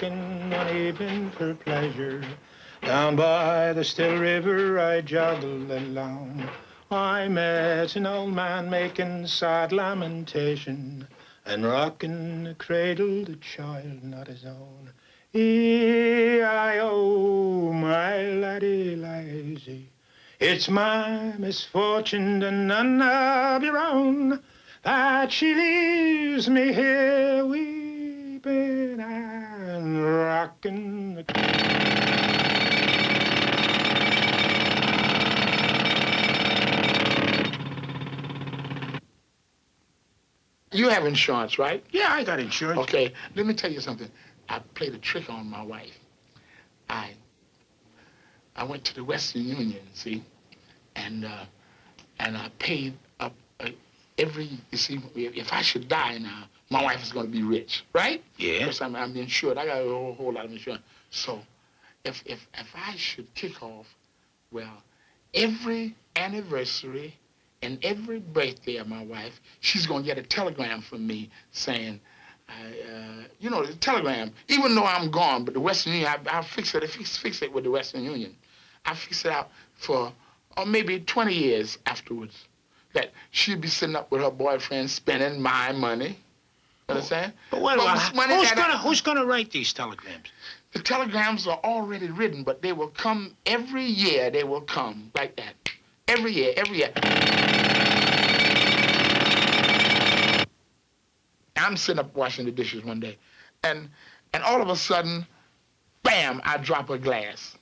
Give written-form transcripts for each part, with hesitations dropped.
rocking one evening for pleasure. Down by the still river I joggled along. I met an old man making sad lamentation and rocking a cradle the child not his own. E-I-O, my laddie lazy. It's my misfortune and none of your own that she leaves me here weeping and rocking the... You have insurance, right? Yeah, I got insurance. Okay, let me tell you something. I played a trick on my wife. I went to the Western Union, see, and I paid up every, you see, if I should die now, my wife is going to be rich, right? Yeah. Because I'm insured. I got a whole lot of insurance. So if I should kick off, well, every anniversary and every birthday of my wife, she's going to get a telegram from me saying, you know, the telegram, even though I'm gone, but the Western Union, I'll fix it with the Western Union. I'll fix it out for maybe 20 years afterwards. That she'd be sitting up with her boyfriend spending my money. Understand? But who's gonna write these telegrams? The telegrams are already written, but they will come every year. They will come like that. Every year, every year. I'm sitting up washing the dishes one day, and all of a sudden, bam, I drop a glass.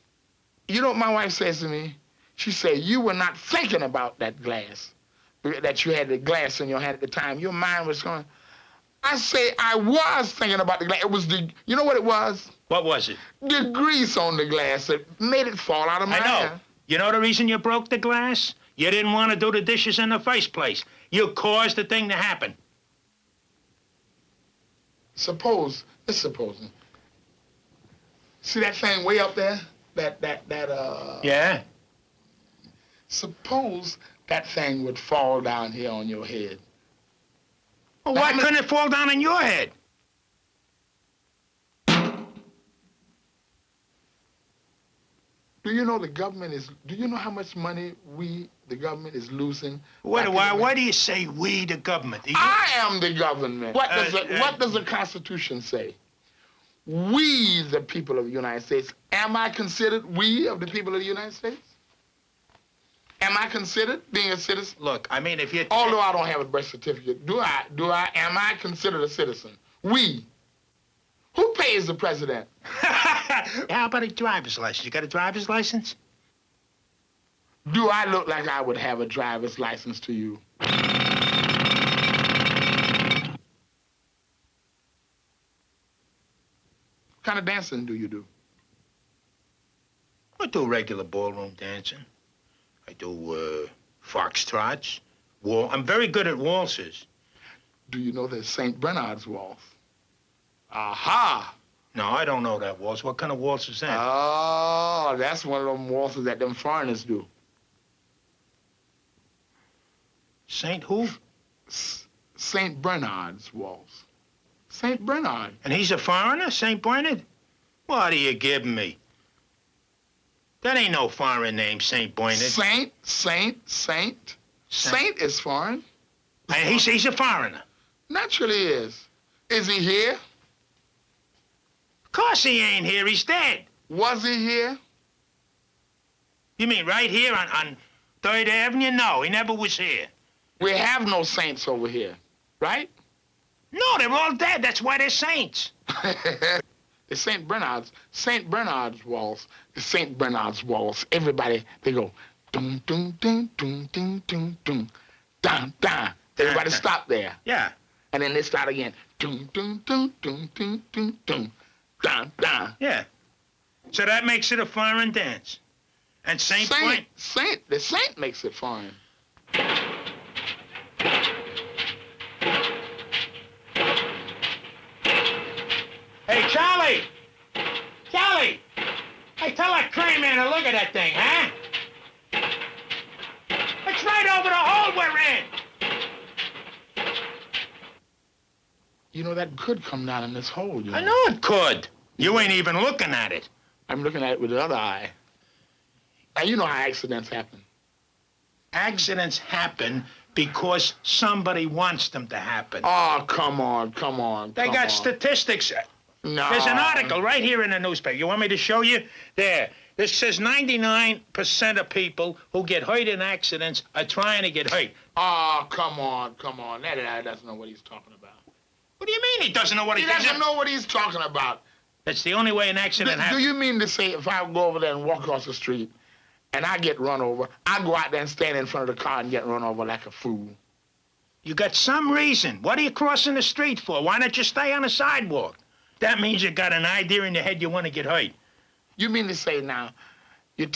You know what my wife says to me? She said, you were not thinking about that glass, that you had the glass in your hand at the time. Your mind was going. I say, I was thinking about the glass. It was you know what it was? What was it? The grease on the glass that made it fall out of my hand. You know the reason you broke the glass? You didn't want to do the dishes in the first place. You caused the thing to happen. Let's suppose. See that thing way up there? Yeah? Suppose that thing would fall down here on your head. Well, why couldn't it fall down on your head? Do you know do you know how much money the government is losing? Why do you say we, the government? I am the government. What does the Constitution say? We, the people of the United States. Am I considered we of the people of the United States? Am I considered being a citizen? Look, I mean, if you... Although I don't have a birth certificate, am I considered a citizen? We. Who pays the president? How about a driver's license? You got a driver's license? Do I look like I would have a driver's license to you? What kind of dancing do you do? I do regular ballroom dancing. I do foxtrots. I'm very good at waltzes. Do you know the St. Bernard's waltz? Aha! No, I don't know that waltz. What kind of waltz is that? Oh, that's one of them waltzes that them foreigners do. Saint who? St. Bernard's waltz. St. Bernard. And he's a foreigner, St. Bernard? What are you giving me? That ain't no foreign name, St. Bernard. Saint. Saint is foreign. And he's a foreigner. Naturally he is. Is he here? Of course he ain't here. He's dead. Was he here? You mean right here on 3rd Avenue? No, he never was here. We have no saints over here, right? No, they're all dead. That's why they're saints. The St. Bernard's waltz, the St. Bernard's waltz, everybody, they go, dum, dum, dum, dum, dum, dum, dum, dum, dum. Everybody stop there. Yeah. And then they start again, dum, dum, dum, dum, dum, dum, dum, dum, dum. Yeah. So that makes it a foreign dance. And the saint makes it foreign. Hey, Charlie! Charlie! Hey, tell that crane man to look at that thing, huh? It's right over the hole we're in! You know, that could come down in this hole, you know. I know it could. You ain't even looking at it. I'm looking at it with the other eye. Now, you know how accidents happen. Accidents happen because somebody wants them to happen. Oh, come on, come on. They got statistics. No. There's an article right here in the newspaper. You want me to show you? There. This says 99% of people who get hurt in accidents are trying to get hurt. Oh, come on, come on. That guy doesn't know what he's talking about. What do you mean he doesn't know what He doesn't know what he's talking about. That's the only way an accident happens. Do you mean to say if I go over there and walk across the street and I get run over, I go out there and stand in front of the car and get run over like a fool? You got some reason. What are you crossing the street for? Why don't you stay on the sidewalk? That means you got an idea in your head you want to get hurt. You mean to say now, you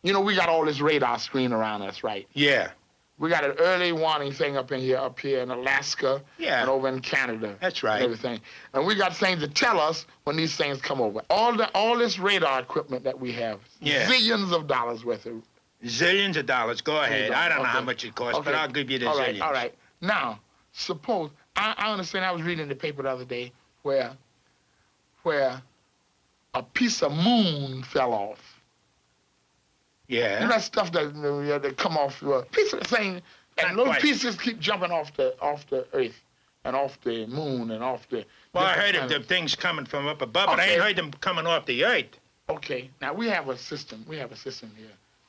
know, we got all this radar screen around us, right? Yeah. We got an early warning thing up here in Alaska, yeah, and over in Canada. That's right. And everything. And we got things to tell us when these things come over. All this radar equipment that we have, zillions of dollars worth of. Zillions of dollars. Go ahead. I don't know how much it costs, but I'll give you the zillions. All right. Now, suppose, I understand, I was reading in the paper the other day where a piece of moon fell off. Yeah. You know that stuff that come off a piece of the thing, and little pieces keep jumping off the earth and off the moon and off the. Well, I heard of the things coming from up above, but I ain't heard them coming off the earth. Okay. Now we have a system. We have a system here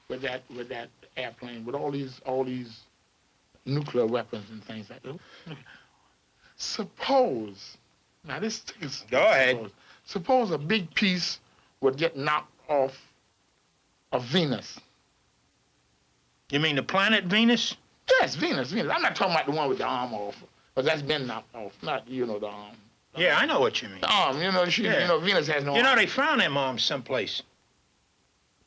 with that airplane with all these nuclear weapons and things like that. Suppose, now this is. Go ahead. Suppose a big piece would get knocked off of Venus. You mean the planet Venus? Yes, Venus. I'm not talking about the one with the arm off, but that's been knocked off. Not, the arm. Yeah, I know what you mean. The arm, you know, Venus has no arm. You know, they found them arms someplace.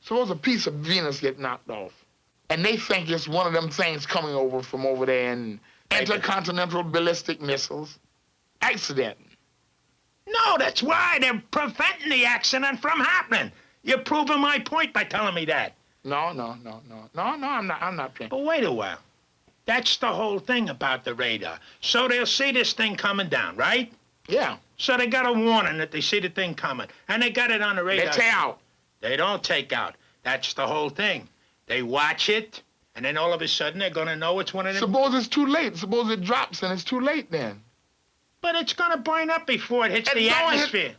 Suppose a piece of Venus get knocked off, and they think it's one of them things coming over from over there and intercontinental ballistic missiles. Accident. No, that's why they're preventing the accident from happening. You're proving my point by telling me that. No, I'm not playing. But wait a while. That's the whole thing about the radar. So they'll see this thing coming down, right? Yeah. So they got a warning that they see the thing coming, and they got it on the radar. They take out. They don't take out. That's the whole thing. They watch it, and then all of a sudden they're going to know it's one of them. Suppose it's too late. Suppose it drops and it's too late then. But it's going to burn up before it hits the atmosphere.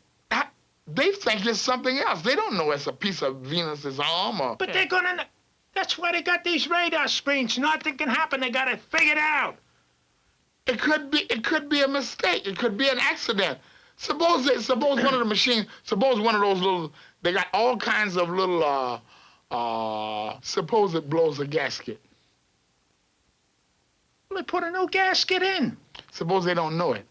They think it's something else. They don't know it's a piece of Venus's arm or... But they're going to... That's why they got these radar screens. Nothing can happen. They got it figured out. It could be a mistake. It could be an accident. Suppose one of the machines, suppose one of those little, they got all kinds of little, suppose it blows a gasket. Well, they put a new gasket in. Suppose they don't know it.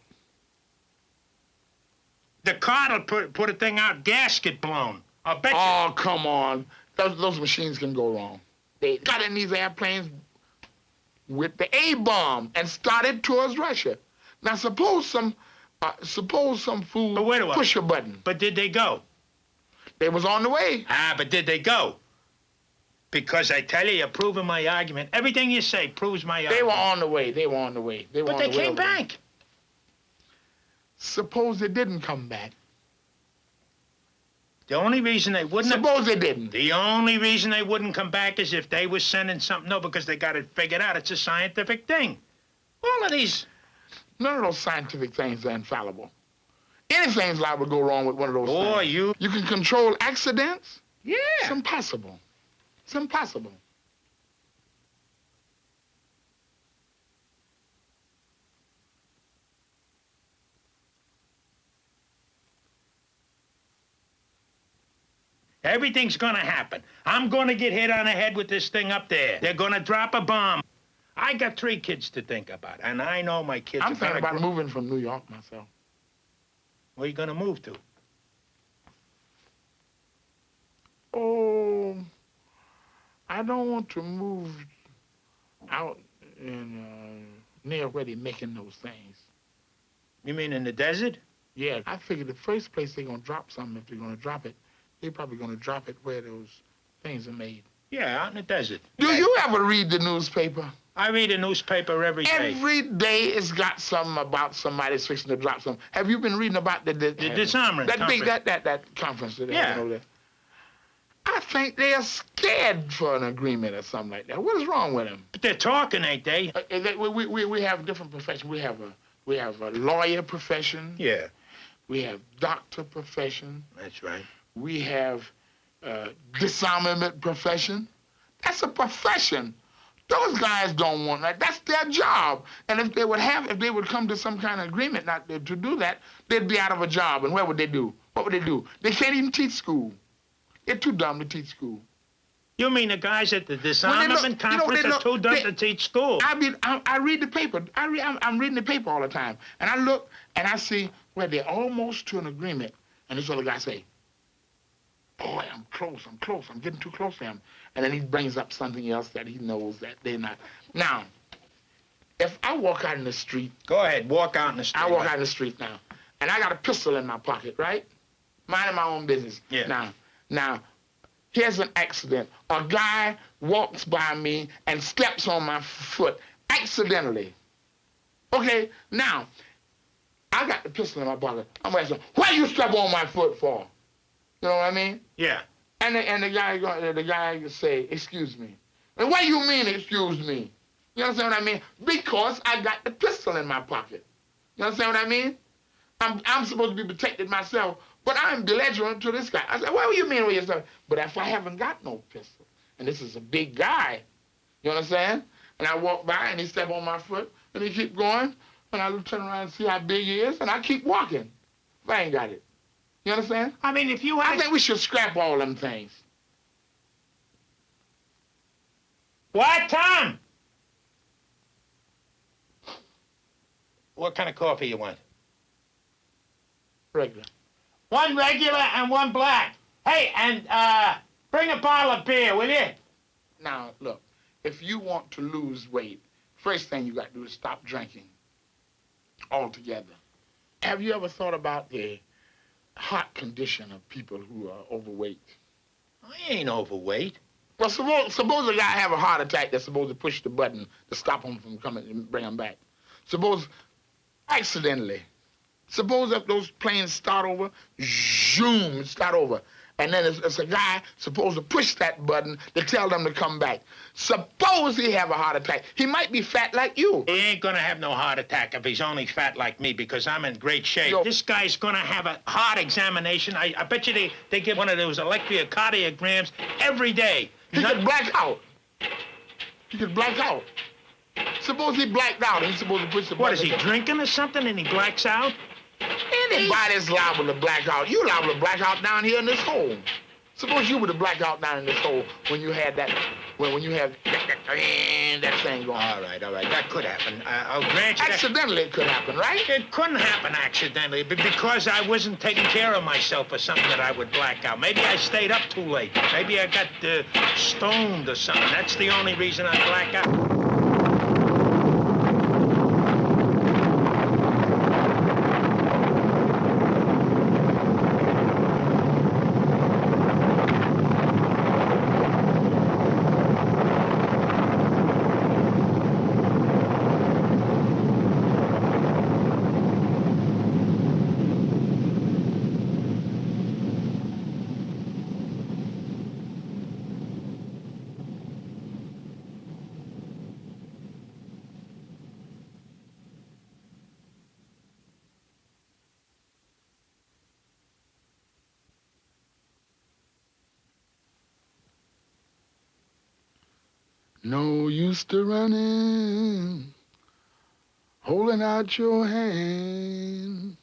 The car will put a thing out, gasket blown. I'll bet you. Oh, come on. Those machines can go wrong. They got in these airplanes with the A-bomb and started towards Russia. Now, suppose some fool push a button. But did they go? They was on the way. But did they go? Because I tell you, you're proving my argument. Everything you say proves my argument. They were on the way. But they came back. Suppose they didn't come back. The only reason they wouldn't... Suppose they didn't. The only reason they wouldn't come back is if they were sending something... No, because they got it figured out. It's a scientific thing. All of these... None of those scientific things are infallible. Anything's liable to go wrong with one of those things. Boy, you can control accidents? Yeah. It's impossible. It's impossible. Everything's gonna happen. I'm gonna get hit on the head with this thing up there. They're gonna drop a bomb. I got 3 kids to think about, and I know my kids I'm thinking about moving from New York myself. Where are you gonna move to? Oh, I don't want to move out in near where they're making those things. You mean in the desert? Yeah, I figured the first place they're gonna drop something, if they're gonna drop it, they're probably gonna drop it where those things are made. Yeah, out in the desert. Do you ever read the newspaper? I read a newspaper every day. Every day it's got something about somebody fixing to drop something. Have you been reading about the disarmament that big conference? that conference that they're Yeah. having over there? I think they are scared for an agreement or something like that. What is wrong with them? But they're talking, ain't they? We have different professions. We have a lawyer profession. Yeah. We have doctor profession. That's right. We have disarmament profession. That's a profession. Those guys don't want that. That's their job. And if they would come to some kind of agreement not to do that, they'd be out of a job. And what would they do? What would they do? They can't even teach school. They're too dumb to teach school. You mean the guys at the disarmament conference are too dumb to teach school? I read the paper. I'm reading the paper all the time. And I look and I see where they're almost to an agreement. And this other guy say, boy, I'm close. I'm getting too close to him. And then he brings up something else that he knows that they're not. Now, if I walk out in the street. Go ahead, walk out in the street. I walk out in the street now. And I got a pistol in my pocket, right? Minding my own business. Yeah. Now, here's an accident. A guy walks by me and steps on my foot accidentally. Okay, now, I got the pistol in my pocket. I'm asking, why you step on my foot for? You know what I mean? Yeah. And the guy say, excuse me. And what do you mean, excuse me? You understand what I mean? Because I got the pistol in my pocket. You understand what I mean? I'm supposed to be protected myself, but I'm belligerent to this guy. I said, what do you mean with yourself? But if I haven't got no pistol, and this is a big guy, you understand? And I walk by and he step on my foot and he keep going, and I turn around and see how big he is, and I keep walking. If I ain't got it. You understand? I mean, if you had... I think we should scrap all them things. What, Tom? What kind of coffee you want? Regular. One regular and one black. Hey, and bring a bottle of beer, will you? Now, look, if you want to lose weight, first thing you got to do is stop drinking altogether. Have you ever thought about the heart condition of people who are overweight? I ain't overweight. Well, suppose a guy have a heart attack that's supposed to push the button to stop him from coming and bring him back. Suppose accidentally. Suppose if those planes start over, zoom, start over. And then it's a guy supposed to push that button to tell them to come back. Suppose he have a heart attack. He might be fat like you. He ain't gonna have no heart attack if he's only fat like me because I'm in great shape. Yo. This guy's gonna have a heart examination. I bet you they give one of those electrocardiograms every day. He could black out. He could black out. Suppose he blacked out and he's supposed to push the button. What, is he drinking or something and he blacks out? Anybody's liable to black out. You liable to black out down here in this hole. Suppose you were to black out down in this hole when you had that, when you have that thing going. All right. That could happen. I'll grant you accidentally it could happen, right? It couldn't happen accidentally, but because I wasn't taking care of myself or something that I would black out. Maybe I stayed up too late. Maybe I got stoned or something. That's the only reason I black out. No use to running, holding out your hand.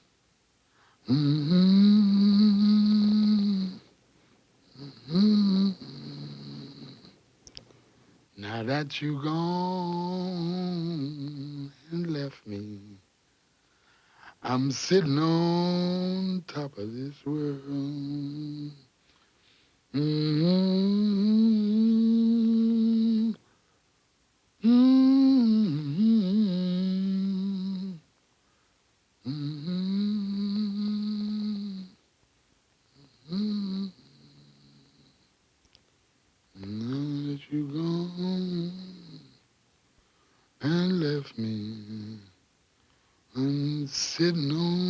Now that you gone and left me, I'm sitting on top of this world. Now that you're gone, sitting on